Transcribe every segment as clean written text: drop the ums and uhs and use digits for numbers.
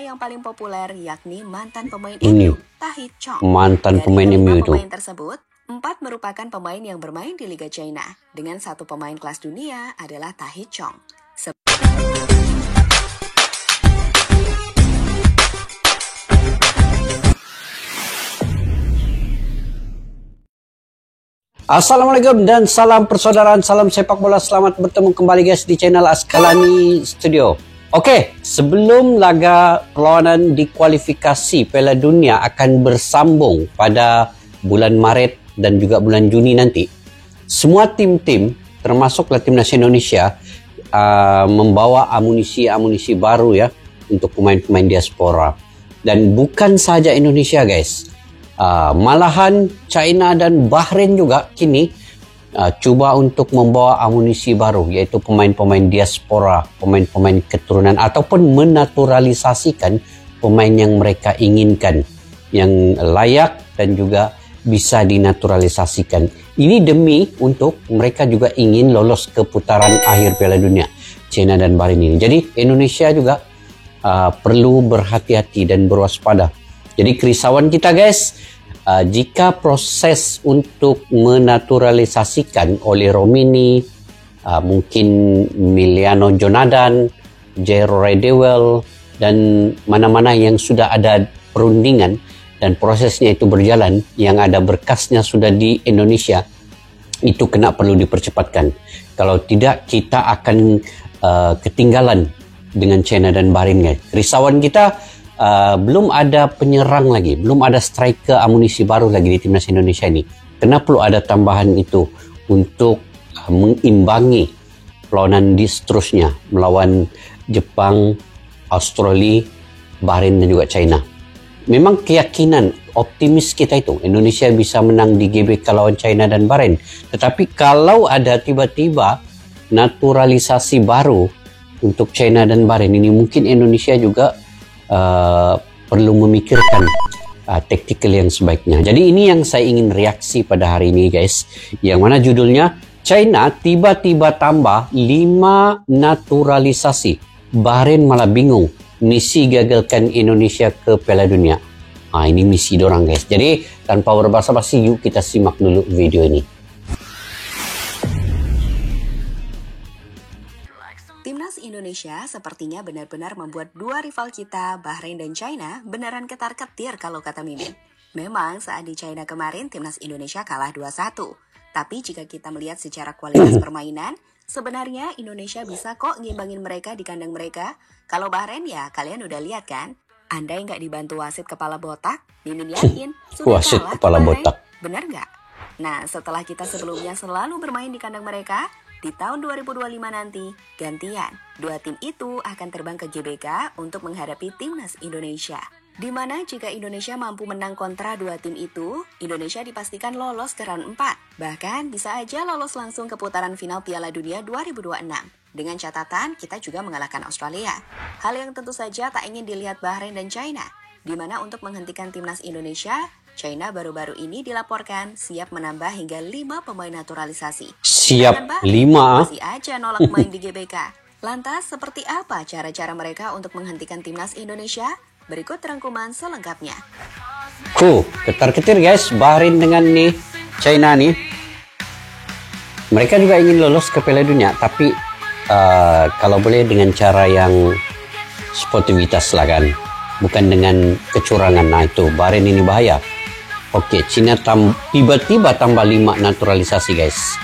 yang paling populer yakni mantan pemain Ini MU, Tahith Chong. mantan Dari pemain kelima MU itu. pemain tersebut, 4 merupakan pemain yang bermain di Liga China. Dengan 1 pemain kelas dunia adalah Tahith Chong. Assalamualaikum dan salam persaudaraan, salam sepak bola. Selamat bertemu kembali guys di channel Askalani Studio. Oke, sebelum laga perlawanan di kualifikasi Piala Dunia akan bersambung pada bulan Maret dan juga bulan Juni nanti, semua tim-tim termasuklah timnas Indonesia membawa amunisi baru ya untuk pemain-pemain diaspora. Dan bukan saja Indonesia guys, malahan China dan Bahrain juga kini coba untuk membawa amunisi baru, yaitu pemain-pemain diaspora, pemain-pemain keturunan, ataupun menaturalisasikan pemain yang mereka inginkan, yang layak dan juga bisa dinaturalisasikan. Ini demi untuk mereka juga ingin lolos ke putaran akhir Piala Dunia China dan Bahrain ini. Jadi Indonesia juga perlu berhati-hati dan berwaspada. Jadi kerisauan kita guys, jika proses untuk menaturalisasikan oleh Romini, mungkin Miliano Jonadan, Jairo Redewell, dan mana-mana yang sudah ada perundingan dan prosesnya itu berjalan, yang ada berkasnya sudah di Indonesia, itu kena perlu dipercepatkan. Kalau tidak, kita akan ketinggalan dengan China dan Bahrain guys. Risauan kita, belum ada penyerang lagi, belum ada striker amunisi baru lagi di timnas Indonesia ini. Kenapa perlu ada tambahan itu untuk mengimbangi perlawanan di seterusnya melawan Jepang, Australia, Bahrain dan juga China. Memang keyakinan optimis kita itu Indonesia bisa menang di GBK lawan China dan Bahrain. Tetapi kalau ada tiba-tiba naturalisasi baru untuk China dan Bahrain ini, mungkin Indonesia juga perlu memikirkan taktikal yang sebaiknya. Jadi ini yang saya ingin reaksi pada hari ini guys, yang mana judulnya China tiba-tiba tambah 5 naturalisasi, Bahrain malah bingung, misi gagalkan Indonesia ke Piala Dunia. Ini misi dorang guys. Jadi tanpa berbasa-basi, yuk kita simak dulu video ini. Timnas Indonesia sepertinya benar-benar membuat 2 rival kita, Bahrain dan China, beneran ketar-ketir kalau kata Mimin. Memang saat di China kemarin, Timnas Indonesia kalah 2-1. Tapi jika kita melihat secara kualitas permainan, sebenarnya Indonesia bisa kok ngimbangin mereka di kandang mereka. Kalau Bahrain ya kalian udah lihat kan? Andai nggak dibantu wasit kepala botak, Mimin yakin sudah Wasit kalah kepala Bahrain. botak. Bener nggak? Nah, setelah kita sebelumnya selalu bermain di kandang mereka, di tahun 2025 nanti, gantian, 2 tim itu akan terbang ke GBK untuk menghadapi Timnas Indonesia. Di mana jika Indonesia mampu menang kontra 2 tim itu, Indonesia dipastikan lolos ke round 4. Bahkan bisa aja lolos langsung ke putaran final Piala Dunia 2026. Dengan catatan kita juga mengalahkan Australia. Hal yang tentu saja tak ingin dilihat Bahrain dan China. Di mana untuk menghentikan Timnas Indonesia, China baru-baru ini dilaporkan siap menambah hingga 5 pemain naturalisasi. Siap 5? Masih aja nolak main di GBK. Lantas seperti apa cara-cara mereka untuk menghentikan Timnas Indonesia? Berikut rangkuman selengkapnya. Ketar-ketir guys, Bahrain dengan nih China nih. Mereka juga ingin lolos ke Piala Dunia, tapi kalau boleh dengan cara yang sportivitas lah kan, bukan dengan kecurangan. Nah itu Bahrain ini bahaya. Oke, China tiba-tiba tambah 5 naturalisasi guys.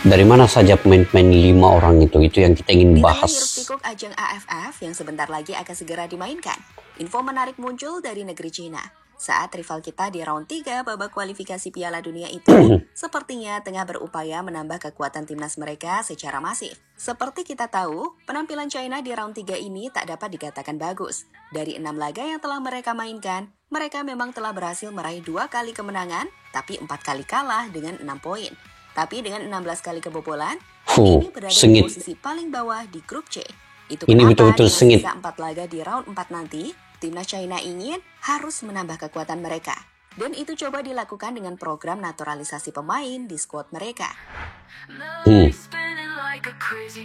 Dari mana saja pemain-pemain 5 orang itu yang kita ingin bahas. Di tengah hiruk-pikuk ajang AFF yang sebentar lagi akan segera dimainkan, info menarik muncul dari negeri China. Saat rival kita di round 3 babak kualifikasi Piala Dunia itu sepertinya tengah berupaya menambah kekuatan timnas mereka secara masif. Seperti kita tahu, penampilan China di round 3 ini tak dapat dikatakan bagus. Dari 6 laga yang telah mereka mainkan, mereka memang telah berhasil meraih 2 kali kemenangan, tapi 4 kali kalah dengan 6 poin. Tapi dengan 16 kali kebobolan, ini berada di posisi paling bawah di grup C. Itu ini kenapa betul-betul sengit. sisa 4 laga di round 4 nanti, timnas China ingin harus menambah kekuatan mereka. Dan itu coba dilakukan dengan program naturalisasi pemain di skuad mereka.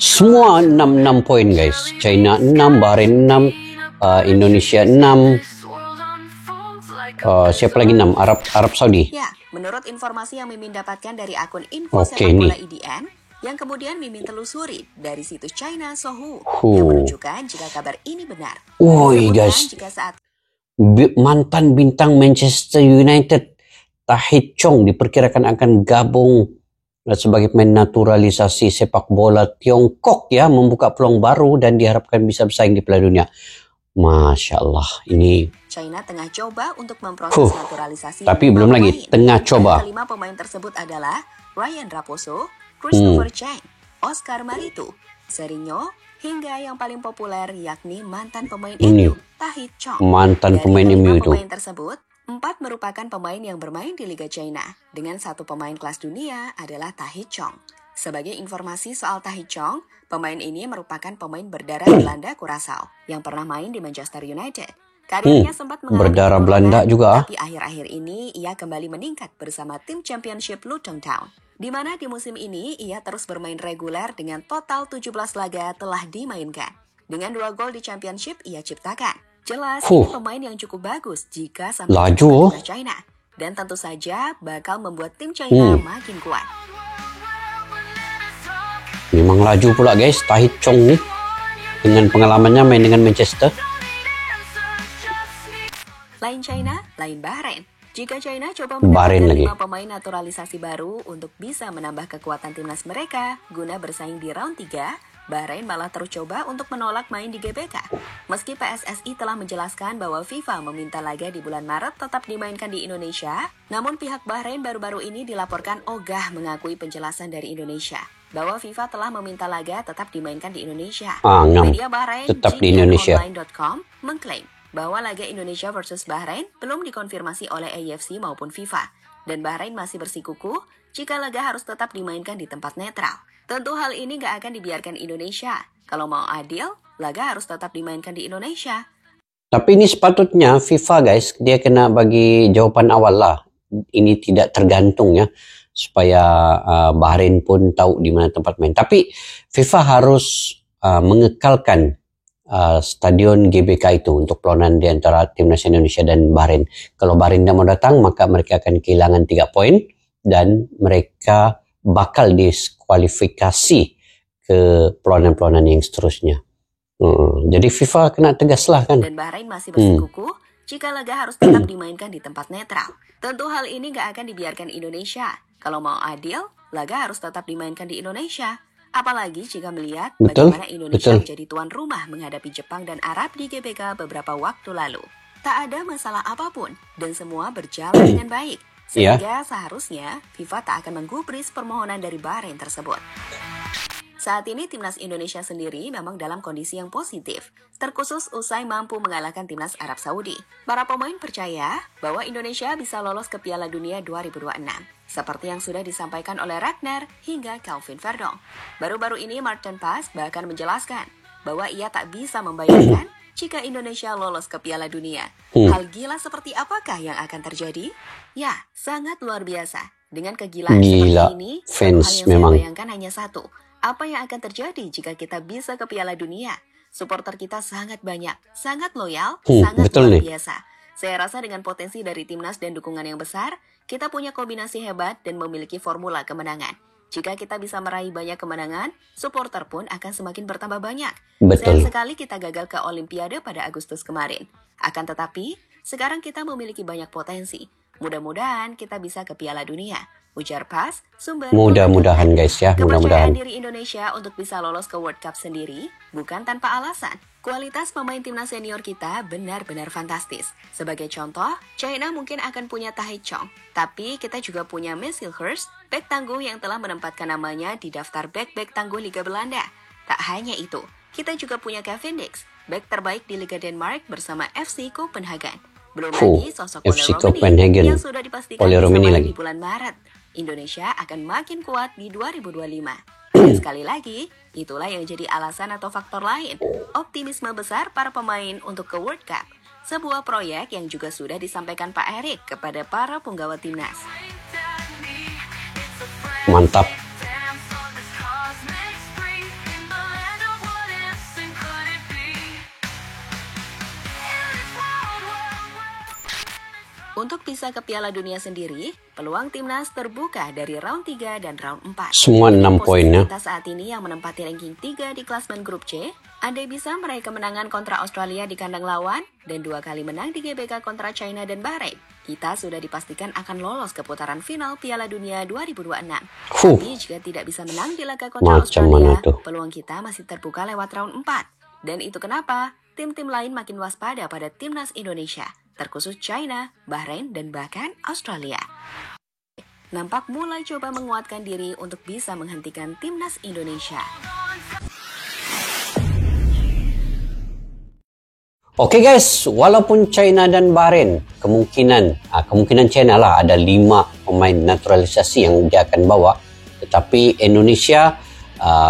Semua 6 poin guys. China 6, Bahrain 6, Indonesia 6, siapa lagi 6? Arab Saudi. Ya, menurut informasi yang Mimin dapatkan dari akun info Oke, sepak bola nih. IDN, yang kemudian Mimin telusuri dari situs China Sohu, yang menunjukkan jika kabar ini benar. Woi Disebutkan guys, jika saat mantan bintang Manchester United Tahith Chong diperkirakan akan gabung sebagai pemain naturalisasi sepak bola Tiongkok ya, membuka peluang baru dan diharapkan bisa bersaing di Piala Dunia. Masya Allah, ini China tengah coba untuk memproses naturalisasi. tapi belum lagi, tengah coba. Kelima pemain tersebut adalah Ryan Raposo, Christopher Chang, Oscar Maritu, Serinho, hingga yang paling populer yakni mantan pemain Ini MU, Tahith Chong. mantan Dari pemain kelima MU itu. pemain tersebut, 4 merupakan pemain yang bermain di Liga China, dengan 1 pemain kelas dunia adalah Tahith Chong. Sebagai informasi soal Tahith Chong, pemain ini merupakan pemain berdarah Belanda Curaçao yang pernah main di Manchester United. Karirnya sempat mengalami berdarah penurunan, Belanda juga. tapi akhir-akhir ini ia kembali meningkat bersama tim Championship Luton Town, di mana di musim ini ia terus bermain reguler dengan total 17 laga telah dimainkan. Dengan 2 gol di Championship ia ciptakan. Jelas ini pemain yang cukup bagus jika sampai laju ke China, dan tentu saja bakal membuat tim China makin kuat. Memang laju pula guys, Tahith Chong nih dengan pengalamannya main dengan Manchester. Lain China, lain Bahrain. Jika China coba Bahrain mendapatkan 5 lagi. pemain naturalisasi baru untuk bisa menambah kekuatan timnas mereka guna bersaing di round 3, Bahrain malah terus coba untuk menolak main di GBK. Meski PSSI telah menjelaskan bahwa FIFA meminta laga di bulan Maret tetap dimainkan di Indonesia, namun pihak Bahrain baru-baru ini dilaporkan ogah mengakui penjelasan dari Indonesia bahwa FIFA telah meminta laga tetap dimainkan di Indonesia. Media Bahrain tetap di Indonesia. GDNonline.com mengklaim bahwa laga Indonesia versus Bahrain belum dikonfirmasi oleh AFC maupun FIFA, dan Bahrain masih bersikukuh jika laga harus tetap dimainkan di tempat netral. Tentu hal ini gak akan dibiarkan Indonesia. Kalau mau adil, laga harus tetap dimainkan di Indonesia. Tapi ini sepatutnya FIFA guys, dia kena bagi jawaban awal lah. Ini tidak tergantung ya, supaya Bahrain pun tahu di mana tempat main. Tapi FIFA harus mengekalkan stadion GBK itu untuk perlawanan di antara timnas Indonesia dan Bahrain. Kalau Bahrain tidak mau datang, maka mereka akan kehilangan 3 poin dan mereka bakal diskualifikasi ke perlawanan-perlawanan yang seterusnya. Jadi FIFA kena tegas lah kan. Dan Bahrain masih bersikukuh jika laga harus tetap dimainkan di tempat netral. Tentu hal ini gak akan dibiarkan Indonesia. Kalau mau adil, laga harus tetap dimainkan di Indonesia. Apalagi jika melihat bagaimana Indonesia menjadi tuan rumah menghadapi Jepang dan Arab di GBK beberapa waktu lalu. Tak ada masalah apapun dan semua berjalan dengan baik. Sehingga seharusnya FIFA tak akan menggubris permohonan dari Bahrain tersebut. Saat ini timnas Indonesia sendiri memang dalam kondisi yang positif, terkhusus usai mampu mengalahkan timnas Arab Saudi. Para pemain percaya bahwa Indonesia bisa lolos ke Piala Dunia 2026, seperti yang sudah disampaikan oleh Ragnar hingga Calvin Verdong. Baru-baru ini Martin Paes bahkan menjelaskan bahwa ia tak bisa membayangkan jika Indonesia lolos ke Piala Dunia. Hal gila seperti apakah yang akan terjadi? Ya, sangat luar biasa. Dengan kegilaan seperti ini, fans hal yang memang. saya bayangkan hanya satu. Apa yang akan terjadi jika kita bisa ke Piala Dunia? Supporter kita sangat banyak, sangat loyal, sangat luar biasa. Saya rasa dengan potensi dari timnas dan dukungan yang besar, kita punya kombinasi hebat dan memiliki formula kemenangan. Jika kita bisa meraih banyak kemenangan, supporter pun akan semakin bertambah banyak. Sayang sekali kita gagal ke Olimpiade pada Agustus kemarin. Akan tetapi, sekarang kita memiliki banyak potensi. Mudah-mudahan kita bisa ke Piala Dunia. Ujar Paes, sumber mudah-mudahan guys ya, mudah-mudahan. Kepercayaan diri Indonesia untuk bisa lolos ke World Cup sendiri bukan tanpa alasan. Kualitas pemain timnas senior kita benar-benar fantastis. Sebagai contoh, China mungkin akan punya Tahith Chong, tapi kita juga punya Messil Hurst, bek tangguh yang telah menempatkan namanya di daftar bek-bek tangguh Liga Belanda. Tak hanya itu, kita juga punya Kevin Dix, bek terbaik di Liga Denmark bersama FC Copenhagen. Belum lagi sosok FC Ole Copenhagen yang sudah dipastikan bisa main di bulan Maret. Indonesia akan makin kuat di 2025. Dan sekali lagi, itulah yang jadi alasan atau faktor lain, optimisme besar para pemain untuk ke World Cup. Sebuah proyek yang juga sudah disampaikan Pak Erik kepada para penggawa timnas. Mantap. Untuk bisa ke Piala Dunia sendiri, peluang timnas terbuka dari round 3 dan round 4. Semua 6 poin ya. Kita saat ini yang menempati ranking 3 di klasmen grup C, andai bisa meraih kemenangan kontra Australia di kandang lawan dan 2 kali menang di GBK kontra China dan Bahrain, kita sudah dipastikan akan lolos ke putaran final Piala Dunia 2026. Tapi jika tidak bisa menang di laga kontra Australia, peluang kita masih terbuka lewat round 4. Dan itu kenapa tim-tim lain makin waspada pada timnas Indonesia, terkhusus China, Bahrain, dan bahkan Australia. Nampak mulai coba menguatkan diri untuk bisa menghentikan timnas Indonesia. Oke guys, walaupun China dan Bahrain, kemungkinan China lah ada 5 pemain naturalisasi yang dia akan bawa. Tetapi Indonesia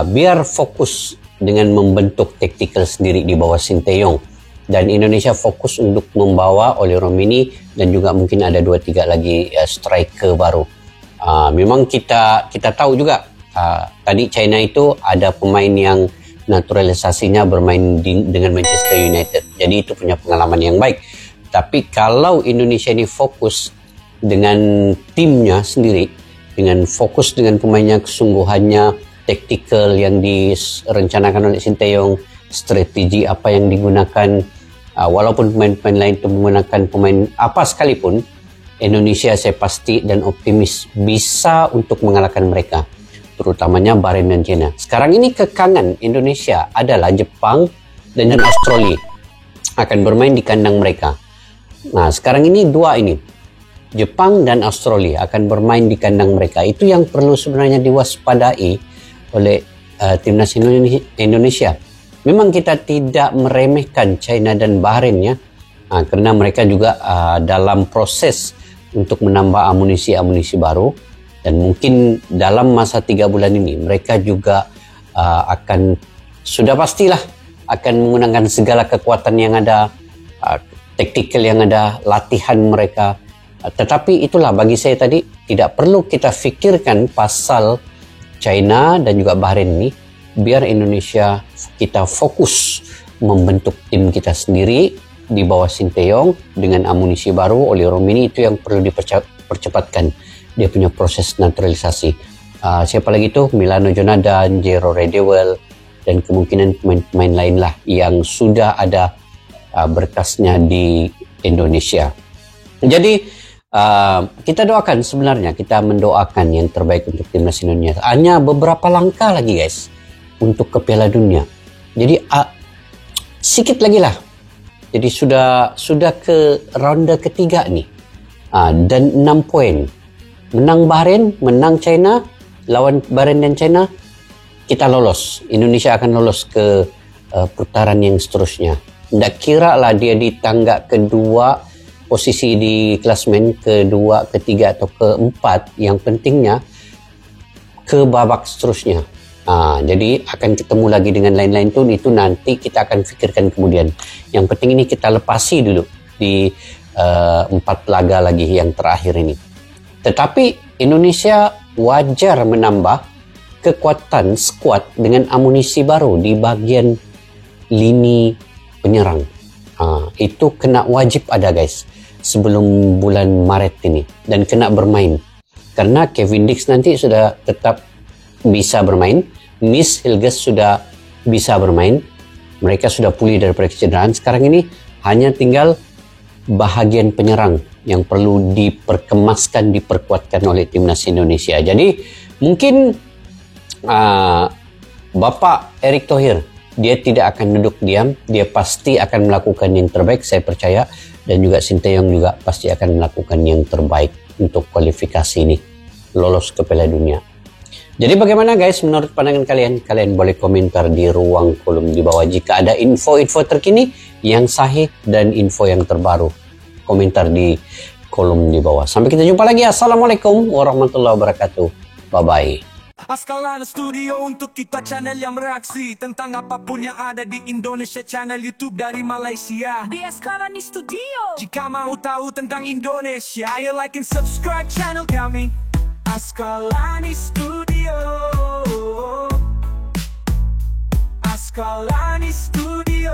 biar fokus dengan membentuk taktikal sendiri di bawah Sinteyong. Dan Indonesia fokus untuk membawa oleh Romini dan juga mungkin ada 2-3 lagi striker baru. Memang kita tahu juga tadi China itu ada pemain yang naturalisasinya bermain dengan Manchester United. Jadi itu punya pengalaman yang baik. Tapi kalau Indonesia ini fokus dengan timnya sendiri, dengan fokus dengan pemainnya, kesungguhannya, taktikal yang direncanakan oleh Sinteyong, strategi apa yang digunakan, walaupun pemain-pemain lain itu menggunakan pemain apa sekalipun, Indonesia saya pasti dan optimis bisa untuk mengalahkan mereka, terutamanya Bahrain dan China. Sekarang ini kekangan Indonesia adalah Jepang dan Australia akan bermain di kandang mereka. Nah sekarang ini dua ini, Jepang dan Australia akan bermain di kandang mereka. Itu yang perlu sebenarnya diwaspadai oleh timnas Indonesia. Memang kita tidak meremehkan China dan Bahrain ya, karena mereka juga dalam proses untuk menambah amunisi baru, dan mungkin dalam masa 3 bulan ini mereka juga akan sudah pastilah akan menggunakan segala kekuatan yang ada, taktikal yang ada, latihan mereka. Tetapi itulah bagi saya tadi tidak perlu kita fikirkan pasal China dan juga Bahrain ini. Biar Indonesia kita fokus membentuk tim kita sendiri di bawah Sinteyong dengan amunisi baru oleh Romini. Itu yang perlu dipercepatkan, dia punya proses naturalisasi. Siapa lagi tuh? Milano Jonadan, Jero Redewell, dan kemungkinan pemain-pemain lain lah yang sudah ada berkasnya di Indonesia. Jadi kita doakan, sebenarnya kita mendoakan yang terbaik untuk timnas Indonesia. Hanya beberapa langkah lagi guys untuk ke Piala Dunia. Jadi sedikit lagi lah. Jadi sudah ke ronde ketiga nih. Dan 6 poin. Menang Bahrain, menang China, lawan Bahrain dan China, kita lolos. Indonesia akan lolos ke putaran yang seterusnya. Tidak kira lah dia di tangga kedua, posisi di klasmen kedua, ketiga atau keempat. Yang pentingnya ke babak seterusnya. Jadi akan ketemu lagi dengan lain-lain itu nanti kita akan pikirkan kemudian. Yang penting ini kita lepasi dulu di 4 laga lagi yang terakhir ini. Tetapi Indonesia wajar menambah kekuatan skuad dengan amunisi baru di bagian lini penyerang. Itu kena wajib ada guys sebelum bulan Maret ini, dan kena bermain. Karena Kevin Dix nanti sudah tetap bisa bermain, Nis Hilges sudah bisa bermain, mereka sudah pulih dari kecederaan. Sekarang ini hanya tinggal bahagian penyerang yang perlu diperkemaskan, diperkuatkan oleh timnas Indonesia. Jadi mungkin Bapak Erick Thohir, dia tidak akan duduk diam, dia pasti akan melakukan yang terbaik, saya percaya, dan juga Sinteyong juga pasti akan melakukan yang terbaik untuk kualifikasi ini, lolos ke Piala Dunia. Jadi bagaimana guys menurut pandangan kalian? Kalian boleh komentar di ruang kolom di bawah. Jika ada info-info terkini yang sahih dan info yang terbaru, komentar di kolom di bawah. Sampai kita jumpa lagi. Assalamualaikum warahmatullahi wabarakatuh. Bye-bye. Askalani Studio untuk kita channel yang bereaksi tentang apapun yang ada di Indonesia, channel YouTube dari Malaysia di Askalani Studio. Jika mau tahu tentang Indonesia, ayo like and subscribe channel kami Askalani Studio. Askalani Studio.